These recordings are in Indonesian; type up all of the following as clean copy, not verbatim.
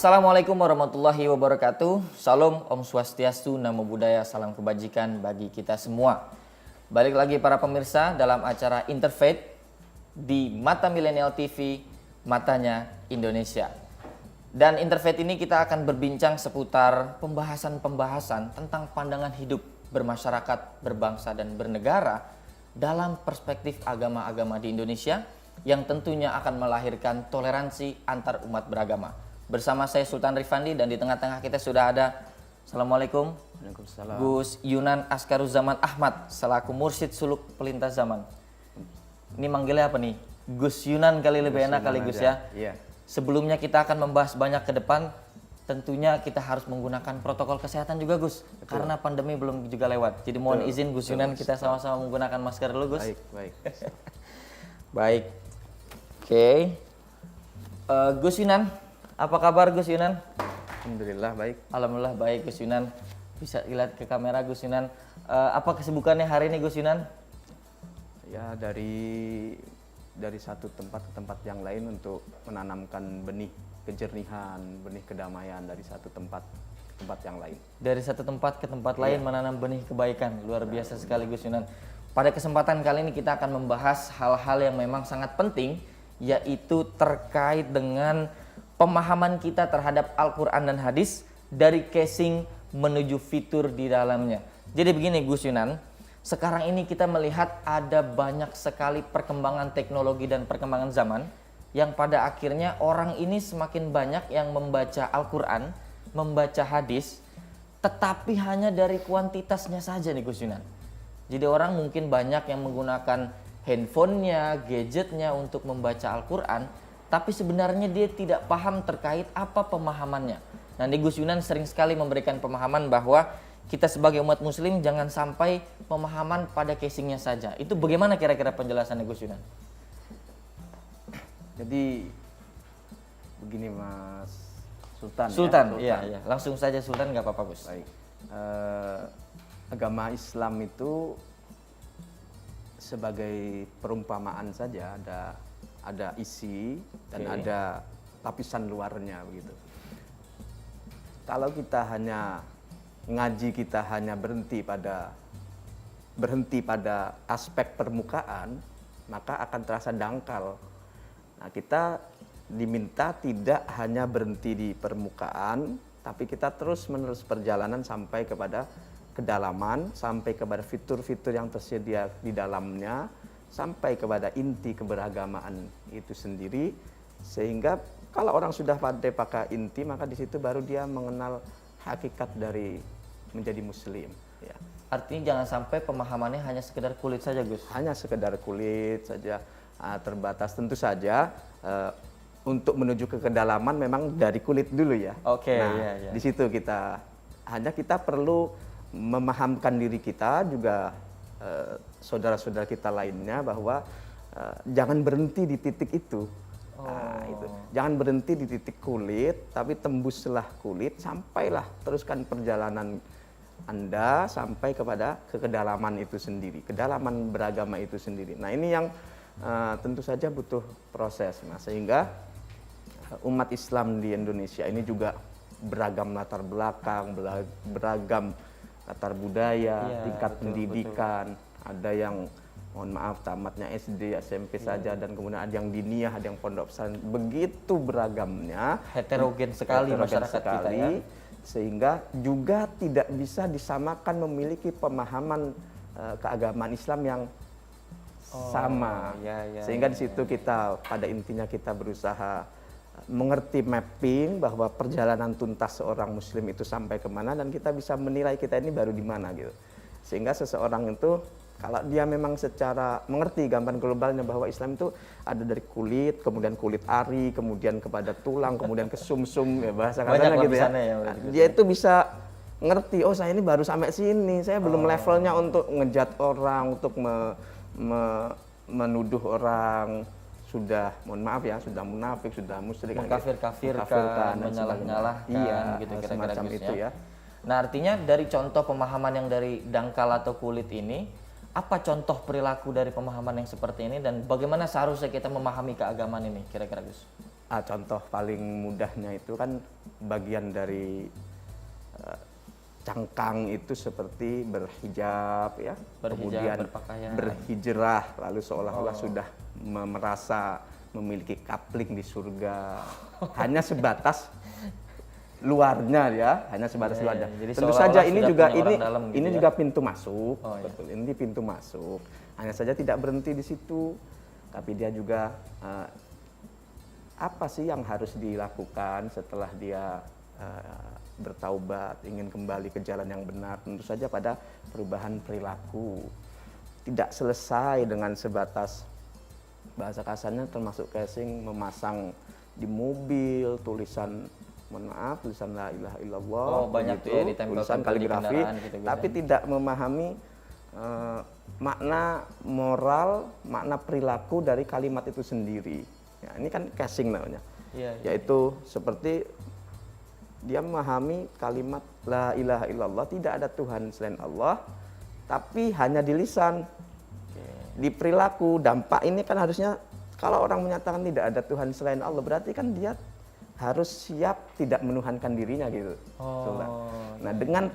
Assalamualaikum warahmatullahi wabarakatuh. Salam, Om Swastiastu, Namo Buddhaya, salam kebajikan bagi kita semua. Balik lagi para pemirsa dalam acara Interfaith di Mata Milenial TV, Matanya Indonesia. Dan Interfaith ini kita akan berbincang seputar pembahasan-pembahasan tentang pandangan hidup bermasyarakat, berbangsa, dan bernegara dalam perspektif agama-agama di Indonesia yang tentunya akan melahirkan toleransi antar umat beragama. Bersama saya Sultan Rifandi dan di tengah-tengah kita sudah ada Assalamualaikum Gus Yunan Askaruzaman Ahmad selaku Mursyid Suluk Pelintas Zaman. Ini manggilnya apa nih? Gus Yunan kali lebih enak kali Gus ya. Iya. Sebelumnya kita akan membahas banyak ke depan. Tentunya kita harus menggunakan protokol kesehatan juga Gus. Betul. Karena pandemi belum juga lewat. Jadi mohon izin Gus Yunan kita sama-sama menggunakan masker dulu Gus. Baik. Baik. Oke. Gus Yunan, apa kabar Gus Yunan? Alhamdulillah baik. Alhamdulillah baik Gus Yunan. Bisa lihat ke kamera Gus Yunan. Apa kesibukannya hari ini Gus Yunan? Ya dari satu tempat ke tempat yang lain untuk menanamkan benih kejernihan, benih kedamaian dari satu tempat ke tempat yang lain. Dari satu tempat ke tempat lain menanam benih kebaikan. Luar biasa sekali Gus Yunan. Pada kesempatan kali ini kita akan membahas hal-hal yang memang sangat penting, yaitu terkait dengan pemahaman kita terhadap Al-Quran dan Hadis dari casing menuju fitur di dalamnya. Jadi begini Gus Yunan, sekarang ini kita melihat ada banyak sekali perkembangan teknologi dan perkembangan zaman yang pada akhirnya orang ini semakin banyak yang membaca Al-Quran, membaca hadis, tetapi hanya dari kuantitasnya saja nih Gus Yunan. Jadi orang mungkin banyak yang menggunakan handphonenya, gadgetnya untuk membaca Al-Quran, tapi sebenarnya dia tidak paham terkait apa pemahamannya. Nah, Gus Yunan sering sekali memberikan pemahaman bahwa kita sebagai umat muslim jangan sampai pemahaman pada casingnya saja. Itu bagaimana kira-kira penjelasannya Gus Yunan? Jadi begini Mas Sultan. Sultan. Iya. Langsung saja Sultan, nggak apa-apa Gus. Baik. Agama Islam itu sebagai perumpamaan saja, ada isi dan ada lapisan luarnya begitu. Kalau kita hanya ngaji, kita hanya berhenti pada aspek permukaan, maka akan terasa dangkal. Nah, kita diminta tidak hanya berhenti di permukaan, tapi kita terus-menerus perjalanan sampai kepada kedalaman, sampai kepada fitur-fitur yang tersedia di dalamnya, sampai kepada inti keberagamaan itu sendiri. Sehingga kalau orang sudah pandai pakai inti, maka di situ baru dia mengenal hakikat dari menjadi muslim ya. Artinya jangan sampai pemahamannya hanya sekedar kulit saja Gus. Hanya sekedar kulit saja, terbatas. Tentu saja untuk menuju ke kedalaman memang dari kulit dulu ya. Oke. Nah, di situ kita perlu memahamkan diri kita juga, saudara-saudara kita lainnya, bahwa jangan berhenti di titik itu. Nah, itu. Jangan berhenti di titik kulit, tapi tembuslah kulit, sampailah teruskan perjalanan Anda sampai kepada kedalaman itu sendiri, kedalaman beragama itu sendiri. Nah, ini yang tentu saja butuh proses, Mas. Sehingga umat Islam di Indonesia ini juga beragam latar belakang, beragam latar budaya, tingkat pendidikan. Betul. Ada yang mohon maaf tamatnya SD, SMP saja, dan kemudian ada yang diniyah, ada yang pondok pesantren. Begitu beragamnya, heterogen sekali masyarakat kita ya. Sehingga juga tidak bisa disamakan memiliki pemahaman keagamaan Islam yang sama. Sehingga di situ kita pada intinya kita berusaha mengerti mapping bahwa perjalanan tuntas seorang muslim itu sampai kemana, dan kita bisa menilai kita ini baru di mana gitu. Sehingga seseorang itu kalau dia memang secara mengerti gambaran globalnya bahwa Islam itu ada dari kulit, kemudian kulit ari, kemudian kepada tulang, kemudian ke sumsum, ya bahasa katanya gitu ya. Dia itu bisa ngerti, oh saya ini baru sampai sini, saya belum levelnya untuk ngejat orang, untuk menuduh orang sudah, mohon maaf ya, sudah munafik, sudah musyrik, mengkafir-kafirkan, menyalah-nyalahkan, gitu kira-kira itu ya. Nah, artinya dari contoh pemahaman yang dari dangkal atau kulit ini, apa contoh perilaku dari pemahaman yang seperti ini dan bagaimana seharusnya kita memahami keagamaan ini kira-kira Gus? Contoh paling mudahnya itu kan bagian dari cangkang itu seperti berhijab ya, kemudian berpakaian. berhijrah, lalu seolah-olah sudah merasa memiliki kapling di surga. Hanya sebatas luarnya ya, hanya sebatas luarnya. Jadi Tentu saja ini sudah juga punya orang dalam gitu ini ya. juga pintu masuk, Oh, iya. betul. Ini pintu masuk. Hanya saja tidak berhenti di situ, tapi dia juga apa sih yang harus dilakukan setelah dia bertaubat, ingin kembali ke jalan yang benar? Tentu saja pada perubahan perilaku. Tidak selesai dengan sebatas bahasa kasarnya termasuk casing memasang di mobil tulisan mohon maaf tulisan la ilaha illallah, banyak tuh ya ditempelkan tulisan di kaligrafi, kendaraan gitu-gitu tapi ya. tidak memahami makna moral, makna perilaku dari kalimat itu sendiri. Ya, ini kan casing namanya. Iya, iya. Yaitu seperti dia memahami kalimat la ilaha illallah, tidak ada Tuhan selain Allah, tapi hanya di lisan. Di perilaku, dampak ini kan harusnya kalau orang menyatakan tidak ada Tuhan selain Allah, berarti kan dia harus siap tidak menuhankan dirinya gitu. Nah, dengan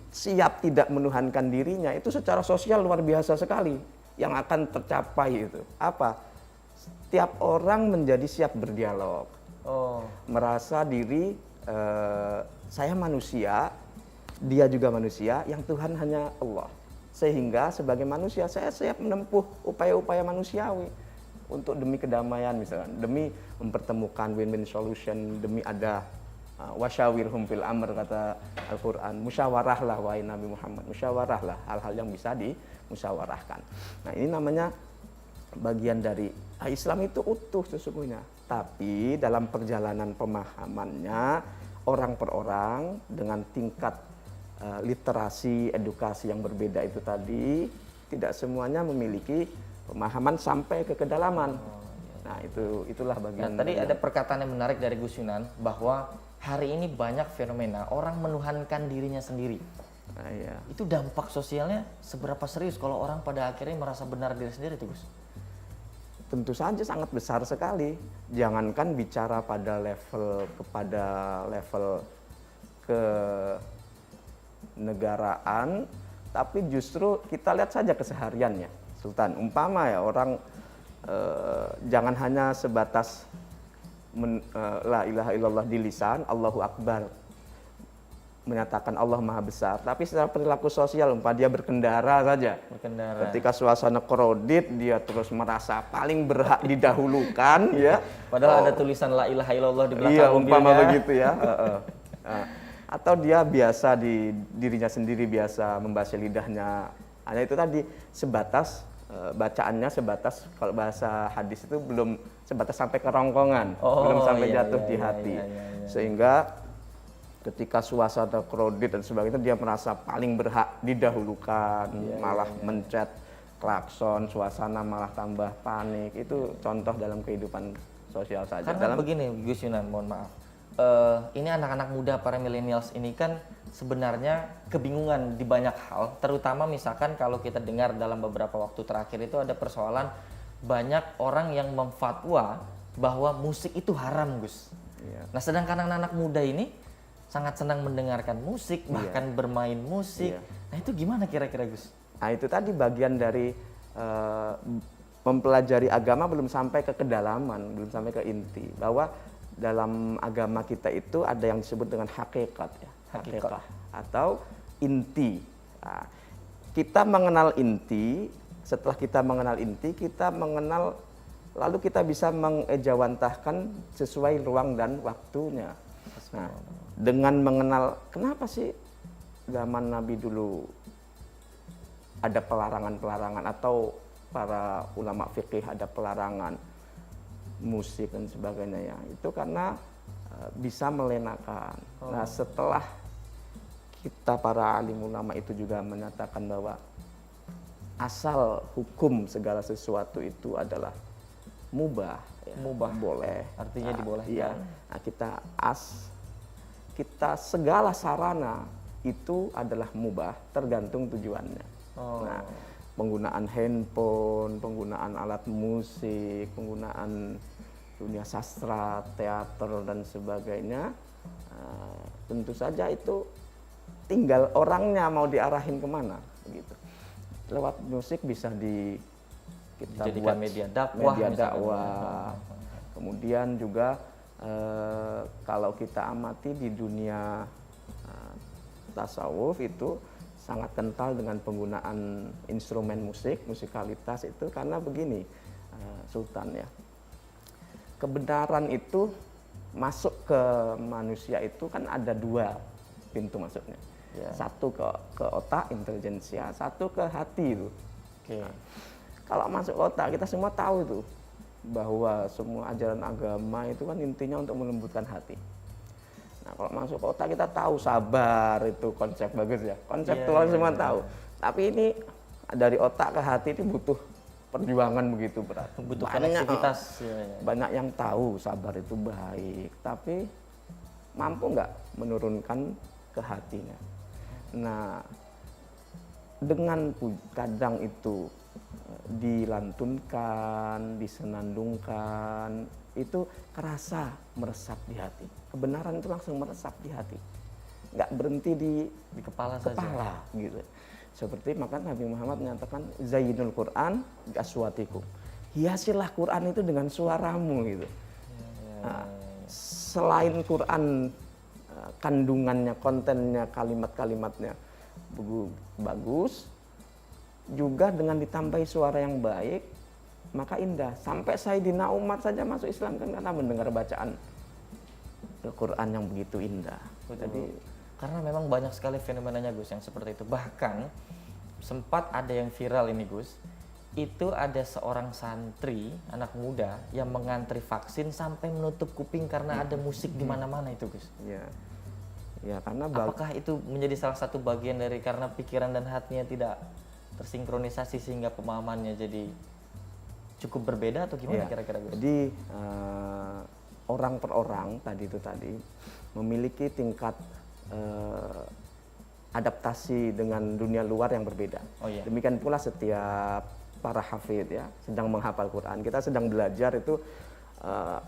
siap tidak menuhankan dirinya itu secara sosial luar biasa sekali yang akan tercapai itu. Apa? Setiap orang menjadi siap berdialog. Merasa diri saya manusia, dia juga manusia, yang Tuhan hanya Allah. Sehingga sebagai manusia saya siap menempuh upaya-upaya manusiawi untuk demi kedamaian misalkan, demi mempertemukan win-win solution, demi ada wasyawirhum fil amr kata Al-Qur'an, musyawarahlah wahai Nabi Muhammad, musyawarahlah hal-hal yang bisa dimusyawarahkan. Nah, ini namanya bagian dari Islam itu utuh sesungguhnya. Tapi dalam perjalanan pemahamannya orang per orang dengan tingkat literasi, edukasi yang berbeda itu tadi, tidak semuanya memiliki pemahaman sampai ke kedalaman. Nah, itulah bagian. Nah, tadi ada perkataan yang menarik dari Gus Yunan bahwa hari ini banyak fenomena orang menuhankan dirinya sendiri. Nah, iya. Itu dampak sosialnya seberapa serius kalau orang pada akhirnya merasa benar diri sendiri tuh, Gus? Tentu saja sangat besar sekali. Jangankan bicara pada level ke negaraan, tapi justru kita lihat saja kesehariannya, Sultan. Umpama ya orang jangan hanya sebatas la ilaha illallah di lisan, Allahu Akbar, menyatakan Allah Maha Besar, tapi secara perilaku sosial, dia berkendara saja. Ketika suasana krodit, dia terus merasa paling berhak didahulukan, ya. Padahal ada tulisan la ilaha illallah di belakang. Iya, umpama begitu ya. Atau dia biasa di dirinya sendiri biasa membaca lidahnya, hanya itu tadi sebatas bacaannya sebatas, kalau bahasa hadis itu belum sebatas sampai kerongkongan, belum sampai jatuh di hati. Sehingga ketika suasana krodit dan sebagainya dia merasa paling berhak didahulukan, malah mencet klakson, suasana malah tambah panik. Itu contoh dalam kehidupan sosial saja. Karena begini Gus Yunan, mohon maaf. Ini anak-anak muda para millennials ini kan sebenarnya kebingungan di banyak hal, terutama misalkan kalau kita dengar dalam beberapa waktu terakhir itu ada persoalan banyak orang yang memfatwa bahwa musik itu haram, Gus. Nah, sedangkan anak-anak muda ini sangat senang mendengarkan musik, bahkan bermain musik. Nah, itu gimana kira-kira, Gus? Nah, itu tadi bagian dari mempelajari agama belum sampai ke kedalaman, belum sampai ke inti. Bahwa dalam agama kita itu ada yang disebut dengan hakikat, ya. Hakikat atau inti. Nah, kita mengenal inti, setelah kita mengenal inti, kita mengenal, lalu kita bisa mengejawantahkan sesuai ruang dan waktunya. Nah, dengan mengenal kenapa sih zaman Nabi dulu ada pelarangan-pelarangan atau para ulama fikih ada pelarangan musik dan sebagainya, ya itu karena bisa melenakan. Nah, setelah kita para alim ulama itu juga menyatakan bahwa asal hukum segala sesuatu itu adalah mubah, ya, Mubah, boleh, artinya dibolehkan. Iya. Nah, kita segala sarana itu adalah mubah tergantung tujuannya. Nah, penggunaan handphone, penggunaan alat musik, penggunaan dunia sastra, teater dan sebagainya, tentu saja itu tinggal orangnya mau diarahin kemana, gitu. Lewat musik bisa kita Dijadikan buat media dakwah media misalkan. dakwah. Kemudian juga kalau kita amati di dunia tasawuf itu sangat kental dengan penggunaan instrumen musik, musikalitas itu karena begini, Sultan ya. Kebenaran itu masuk ke manusia itu kan ada dua pintu masuknya. Ya. Satu ke otak, intelijensia, satu ke hati itu. Oke. Nah, kalau masuk otak kita semua tahu itu bahwa semua ajaran agama itu kan intinya untuk melembutkan hati. Nah, kalau masuk otak kita tahu sabar itu konsep bagus ya. Konseptual semua tahu. Tapi ini dari otak ke hati itu butuh perjuangan begitu berat. Butuh konektivitas. Banyak yang tahu sabar itu baik, tapi mampu nggak menurunkan ke hatinya. Nah, dengan kadang itu dilantunkan, disenandungkan, itu kerasa meresap di hati. Kebenaran itu langsung meresap di hati, nggak berhenti di kepala saja. Gitu. Seperti maka Nabi Muhammad menyatakan zayyinul Quran biaswatikum. Hiasilah Quran itu dengan suaramu gitu. Nah, selain Quran kandungannya, kontennya, kalimat-kalimatnya bagus, juga dengan ditambahi suara yang baik, maka indah. Sampai Sayyidina Umar saja masuk Islam kan karena mendengar bacaan Al-Quran yang begitu indah. Betul. Jadi karena memang banyak sekali fenomenanya Gus yang seperti itu. Bahkan sempat ada yang viral ini Gus, itu ada seorang santri anak muda yang mengantri vaksin sampai menutup kuping karena ada musik di mana-mana itu Gus. ya, ya karena Apakah itu menjadi salah satu bagian dari karena pikiran dan hatinya tidak tersinkronisasi sehingga pemahamannya jadi cukup berbeda atau gimana kira-kira Gus? Jadi orang per orang tadi memiliki tingkat adaptasi dengan dunia luar yang berbeda. Oh, iya. Demikian pula setiap para hafidh ya sedang menghafal Quran. Kita sedang belajar itu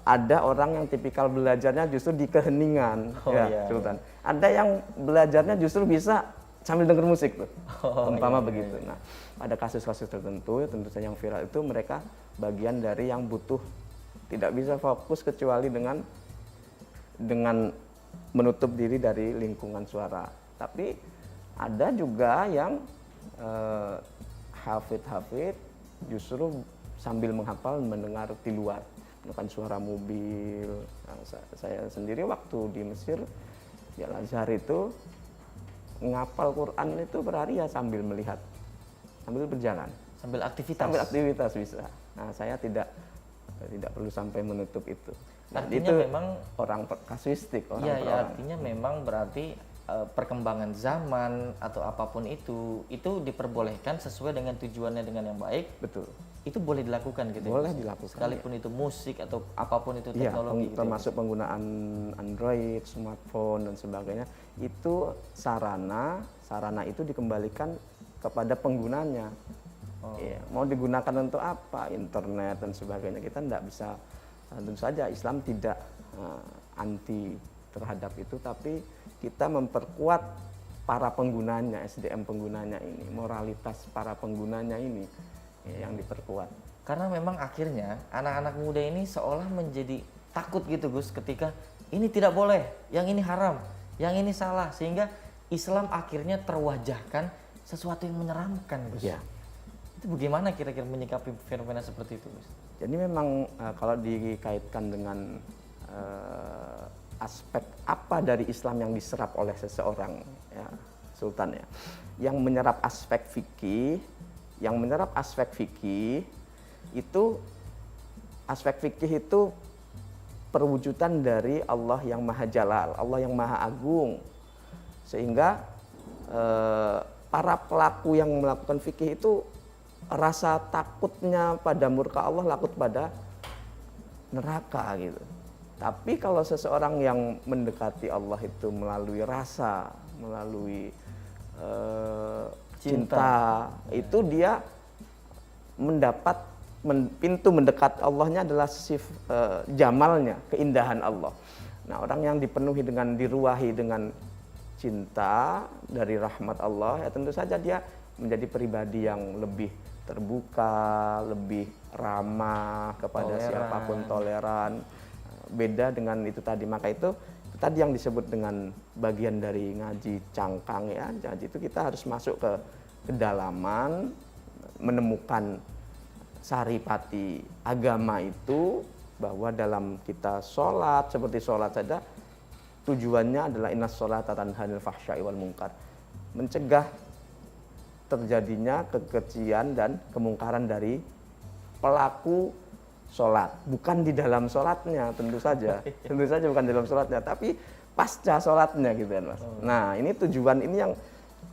ada orang yang tipikal belajarnya justru di keheningan, Sultan. Ada yang belajarnya justru bisa sambil denger musik tuh, umpama begitu. Nah, pada kasus-kasus tertentu, tentu saja yang viral itu mereka bagian dari yang butuh tidak bisa fokus kecuali dengan menutup diri dari lingkungan suara. Tapi ada juga yang hafid justru sambil menghafal mendengar di luar, mendengar suara mobil. Nah, saya sendiri waktu di Mesir di Al-Azhar itu ngapal Quran itu berhari ya sambil melihat, sambil berjalan, Sambil aktivitas. sambil aktivitas bisa. Nah, saya tidak perlu sampai menutup itu. Nah, Artinya itu memang orang kasuistik, orang Iya, per ya, orang. artinya memang berarti perkembangan zaman atau apapun itu diperbolehkan sesuai dengan tujuannya dengan yang baik. Betul. Itu boleh dilakukan gitu. Boleh ya? dilakukan, Sekalipun itu musik atau apapun itu Iya, teknologi. Gitu ya? termasuk penggunaan Android, smartphone dan sebagainya. Itu sarana itu dikembalikan kepada penggunanya. Ya, mau digunakan untuk apa? Internet dan sebagainya. Kita tidak bisa, tentu saja Islam tidak anti terhadap itu, tapi kita memperkuat para penggunanya, SDM penggunanya ini, moralitas para penggunanya ini yang diperkuat. Karena memang akhirnya anak-anak muda ini seolah menjadi takut gitu Gus ketika ini tidak boleh, yang ini haram, yang ini salah, sehingga Islam akhirnya terwajahkan sesuatu yang menyeramkan Gus. Ya. Itu bagaimana kira-kira menyikapi fenomena seperti itu Gus? Jadi memang kalau dikaitkan dengan aspek apa dari Islam yang diserap oleh seseorang, ya, Sultan ya, yang menyerap aspek fikih, itu aspek fikih itu perwujudan dari Allah yang Maha Jalal, Allah yang Maha Agung, sehingga para pelaku yang melakukan fikih itu rasa takutnya pada murka Allah, takut pada neraka gitu. Tapi kalau seseorang yang mendekati Allah itu melalui rasa, melalui cinta, itu dia mendapat pintu mendekat Allahnya adalah jamalnya, keindahan Allah. Nah, orang yang dipenuhi dengan diruahi dengan cinta dari rahmat Allah, ya tentu saja dia menjadi pribadi yang lebih terbuka, lebih ramah kepada siapapun, toleran. Beda dengan itu tadi, maka itu tadi yang disebut dengan bagian dari ngaji cangkang ya. Jadi itu kita harus masuk ke kedalaman, menemukan saripati agama itu, bahwa dalam kita sholat, seperti sholat saja tujuannya adalah innas sholata tanha 'anil fahsya'i wal munkar, mencegah terjadinya kekejian dan kemungkaran dari pelaku sholat, bukan di dalam sholatnya tentu saja bukan di dalam sholatnya, tapi pasca sholatnya gitu kan Mas. Nah, ini tujuan ini yang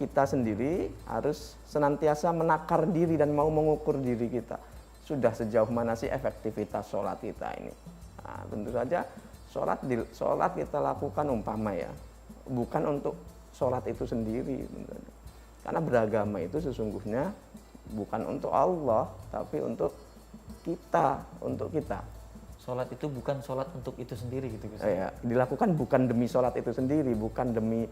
kita sendiri harus senantiasa menakar diri dan mau mengukur diri kita, sudah sejauh mana sih efektivitas sholat kita ini. Nah, tentu saja sholat kita lakukan umpama ya, bukan untuk sholat itu sendiri, karena beragama itu sesungguhnya bukan untuk Allah, tapi untuk kita. Sholat itu bukan sholat untuk itu sendiri gitu Gus. Ya, dilakukan bukan demi sholat itu sendiri, bukan demi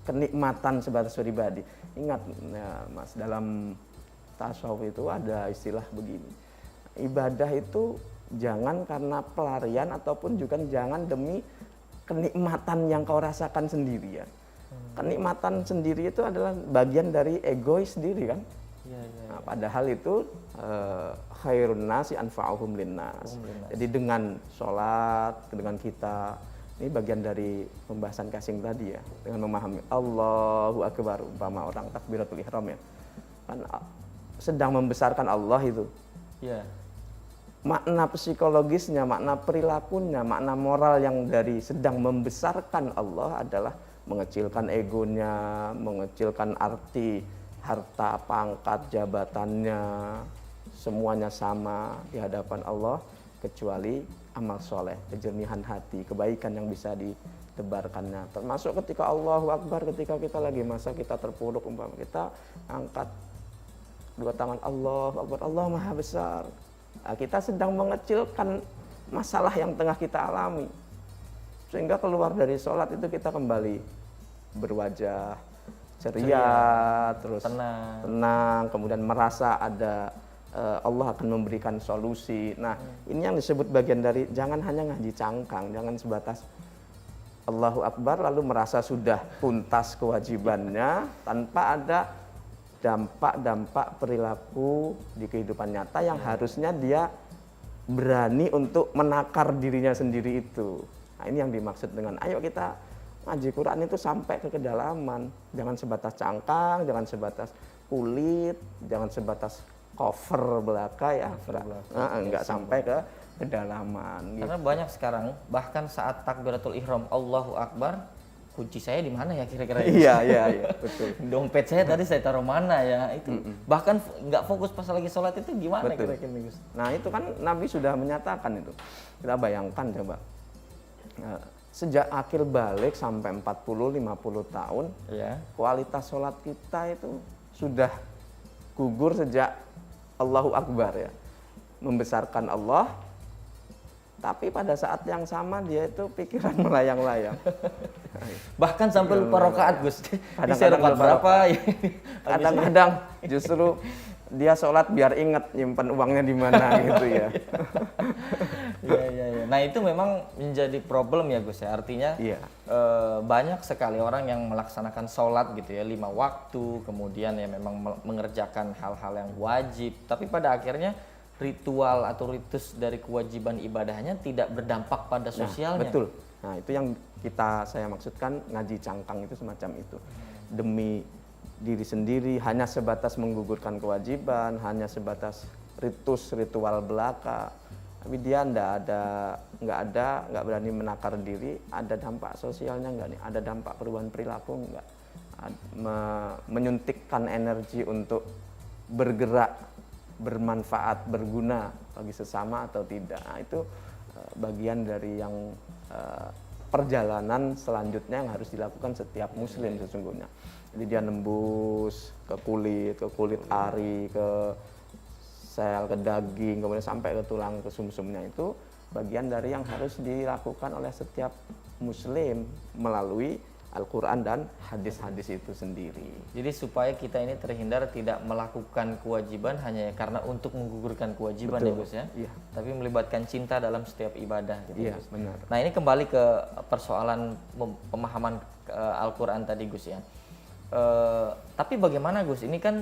kenikmatan sebatas pribadi. Ingat ya, Mas, dalam tasawuf itu ada istilah begini, ibadah itu jangan karena pelarian ataupun juga jangan demi kenikmatan yang kau rasakan sendiri ya. Kenikmatan sendiri itu adalah bagian dari egois sendiri kan. Nah, padahal itu khairun nasi anfa'uhum linnas. Jadi dengan sholat, dengan kita, ini bagian dari pembahasan casing tadi ya, dengan memahami Allahu Akbar, umpama orang takbiratul ihram ya, kan sedang membesarkan Allah itu. Makna psikologisnya, makna perilakunya, makna moral yang dari sedang membesarkan Allah adalah mengecilkan egonya, mengecilkan arti harta, pangkat, jabatannya, semuanya sama di hadapan Allah kecuali amal soleh, kejernihan hati, kebaikan yang bisa ditebarkannya. Termasuk ketika Allahu Akbar, ketika kita lagi masa kita terpuruk, umpama kita angkat dua tangan, Allahu Akbar, Allah Maha Besar. Nah, kita sedang mengecilkan masalah yang tengah kita alami, sehingga keluar dari sholat itu kita kembali berwajah ceria, terus tenang, kemudian merasa ada Allah akan memberikan solusi. Nah, ini yang disebut bagian dari jangan hanya ngaji cangkang, jangan sebatas Allahu Akbar lalu merasa sudah tuntas kewajibannya tanpa ada dampak-dampak perilaku di kehidupan nyata yang harusnya dia berani untuk menakar dirinya sendiri itu. Nah, ini yang dimaksud dengan ayo kita ngaji Quran itu sampai ke kedalaman, jangan sebatas cangkang, jangan sebatas kulit, jangan sebatas cover belaka ya, enggak sampai ke kedalaman. Karena banyak sekarang bahkan saat takbiratul ihram Allahu Akbar, kunci saya di mana ya kira-kira? Iya, betul. Dompet saya tadi saya taruh mana ya itu. Bahkan nggak fokus pas lagi sholat itu gimana kira-kira Gus? Nah, itu kan Nabi sudah menyatakan itu. Kita bayangkan coba. Sejak akil balik sampai 40-50 tahun, kualitas sholat kita itu sudah gugur sejak Allahu Akbar ya. Membesarkan Allah, tapi pada saat yang sama dia itu pikiran melayang-layang. Bahkan sampai lupa rokaat Gus. Kadang-kadang rokaat berapa? Kadang-kadang justru dia sholat biar ingat nyimpan uangnya di mana gitu ya. Iya. Nah itu memang menjadi problem ya Gus ya. Artinya banyak sekali orang yang melaksanakan sholat gitu ya 5 waktu, kemudian ya memang mengerjakan hal-hal yang wajib, tapi pada akhirnya ritual atau ritus dari kewajiban ibadahnya tidak berdampak pada sosialnya. Betul. Nah itu yang saya maksudkan ngaji cangkang itu semacam itu. Demi diri sendiri, hanya sebatas menggugurkan kewajiban, hanya sebatas ritual belaka, tapi dia nggak berani menakar diri, ada dampak sosialnya nggak nih, ada dampak perubahan perilaku nggak, menyuntikkan energi untuk bergerak, bermanfaat, berguna bagi sesama atau tidak. Nah, itu bagian dari yang perjalanan selanjutnya yang harus dilakukan setiap muslim sesungguhnya. Jadi dia nembus ke kulit ari, ke sel, ke daging, kemudian sampai ke tulang, ke sumsumnya, itu bagian dari yang harus dilakukan oleh setiap muslim melalui Al-Quran dan hadis-hadis itu sendiri. Jadi supaya kita ini terhindar tidak melakukan kewajiban hanya karena untuk menggugurkan kewajiban. Betul. Ya Gus ya. Iya. Tapi melibatkan cinta dalam setiap ibadah gitu. Iya, Gus. benar. Nah, ini kembali ke persoalan pemahaman Al-Quran tadi Gus ya. Tapi bagaimana Gus? Ini kan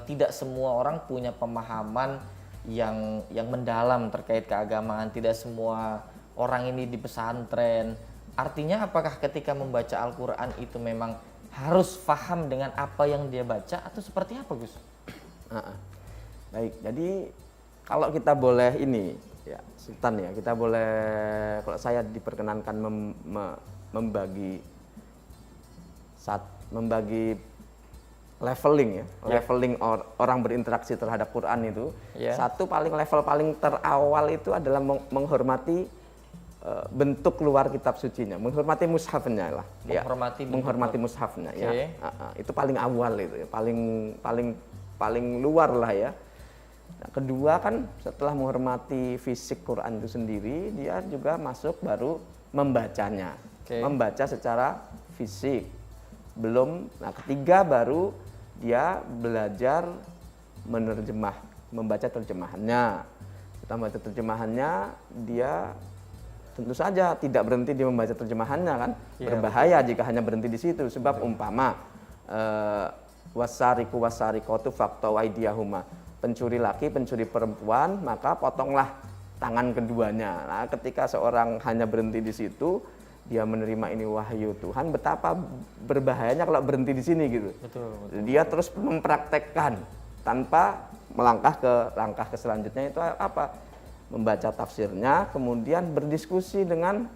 tidak semua orang punya pemahaman yang mendalam terkait keagamaan. Tidak semua orang ini di pesantren. Artinya apakah ketika membaca Al-Quran itu memang harus paham dengan apa yang dia baca atau seperti apa Gus? Baik, jadi kalau kita boleh ini ya Sultan ya, kita boleh, kalau saya diperkenankan membagi leveling ya, leveling orang berinteraksi terhadap Quran itu. Satu level paling terawal itu adalah menghormati bentuk luar kitab sucinya, menghormati mushafnya lah, menghormati mushafnya ya. Itu paling awal itu ya, paling luar lah ya. Nah, kedua kan setelah menghormati fisik Quran itu sendiri, dia juga masuk baru membacanya, membaca secara fisik. Nah ketiga baru dia belajar membaca terjemahannya. Setelah membaca terjemahannya, dia tentu saja tidak berhenti di membaca terjemahannya kan, berbahaya jika hanya berhenti di situ. Sebab umpama wasariku wasarikotu faqta'u aydiyahuma, pencuri laki, pencuri perempuan, maka potonglah tangan keduanya. Nah, ketika seorang hanya berhenti di situ, dia menerima ini wahyu Tuhan, betapa berbahayanya kalau berhenti di sini gitu. Betul. Dia terus mempraktekkan tanpa melangkah ke langkah ke selanjutnya, itu apa? Membaca tafsirnya, kemudian berdiskusi dengan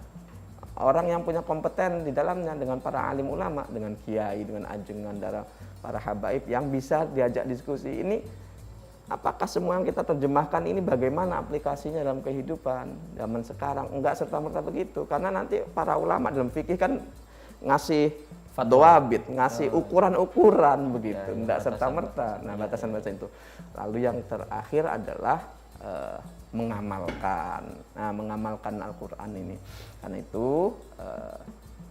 orang yang punya kompeten di dalamnya, dengan para alim ulama, dengan kiai, dengan ajengan, para habaib yang bisa diajak diskusi. Ini apakah semua yang kita terjemahkan ini bagaimana aplikasinya dalam kehidupan zaman sekarang? Enggak serta-merta begitu, karena nanti para ulama dalam fikih kan ngasih doabit, ngasih ukuran-ukuran begitu, enggak serta-merta. Nah, batasan-batasan itu. Lalu yang terakhir adalah mengamalkan Al-Quran ini. Karena itu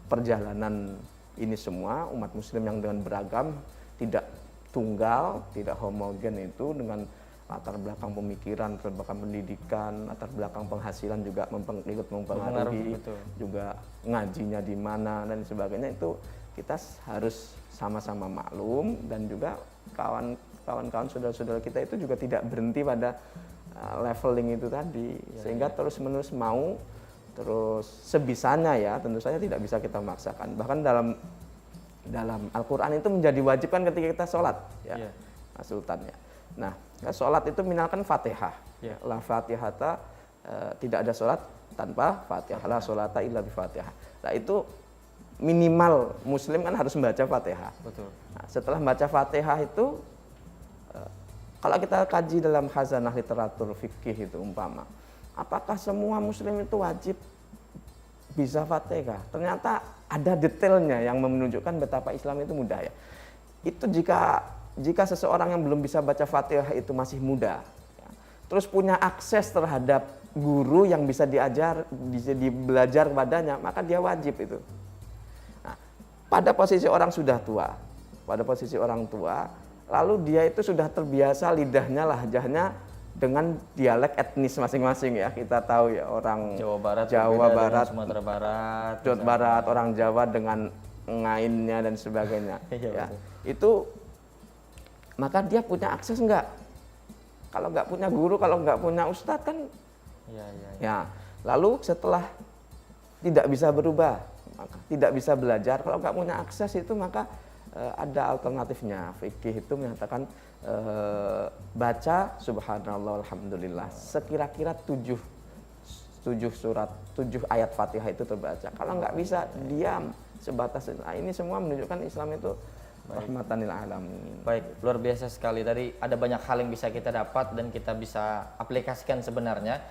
perjalanan ini semua umat muslim yang dengan beragam, tidak tunggal, tidak homogen, itu dengan latar belakang pemikiran, latar belakang pendidikan, latar belakang penghasilan juga ikut mempengaruhi, juga ngajinya di mana dan sebagainya, itu kita harus sama-sama maklum. Dan juga kawan-kawan saudara-saudara kita itu juga tidak berhenti pada leveling itu tadi, sehingga terus-menerus mau, terus sebisanya ya, tentu saja tidak bisa kita memaksakan. Bahkan dalam Al-Quran itu menjadi wajib kan ketika kita sholat ya, Mas Sultan ya. Nah, sholat itu minimalkan Fatihah. La Fatihata, tidak ada sholat tanpa Fatihah. La sholata illa bi Fatihah. Nah, itu minimal muslim kan harus membaca Fatihah. Betul. Nah, setelah membaca Fatihah itu, kalau kita kaji dalam khazanah literatur fikih itu umpama, apakah semua muslim itu wajib bisa Fatihah? Ternyata ada detailnya yang menunjukkan betapa Islam itu mudah ya. Itu jika seseorang yang belum bisa baca Fatihah itu masih muda, ya, terus punya akses terhadap guru yang bisa belajar kepadanya, maka dia wajib itu. Nah, pada posisi orang sudah tua, lalu dia itu sudah terbiasa lidahnya, lahjahnya dengan dialek etnis masing-masing ya. Kita tahu ya, orang Jawa Barat, Sumatera Barat, orang Jawa dengan ngainnya dan sebagainya. Ya. Itu maka dia punya akses enggak? Kalau enggak punya guru, kalau enggak punya ustadz kan. Ya. Lalu setelah tidak bisa berubah, maka tidak bisa belajar, kalau enggak punya akses itu, maka ada alternatifnya. Fikih itu menyatakan baca subhanallah alhamdulillah sekira-kira 7 ayat Fatihah itu terbaca. Kalau nggak bisa, diam sebatas. Nah, ini semua menunjukkan Islam itu rahmatan lil alamin. Baik, luar biasa sekali. Tadi ada banyak hal yang bisa kita dapat dan kita bisa aplikasikan sebenarnya.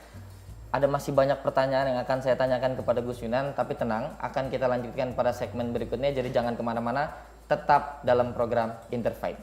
Ada masih banyak pertanyaan yang akan saya tanyakan kepada Gus Yunan, tapi tenang, akan kita lanjutkan pada segmen berikutnya. Jadi jangan kemana-mana, tetap dalam program Interfaith.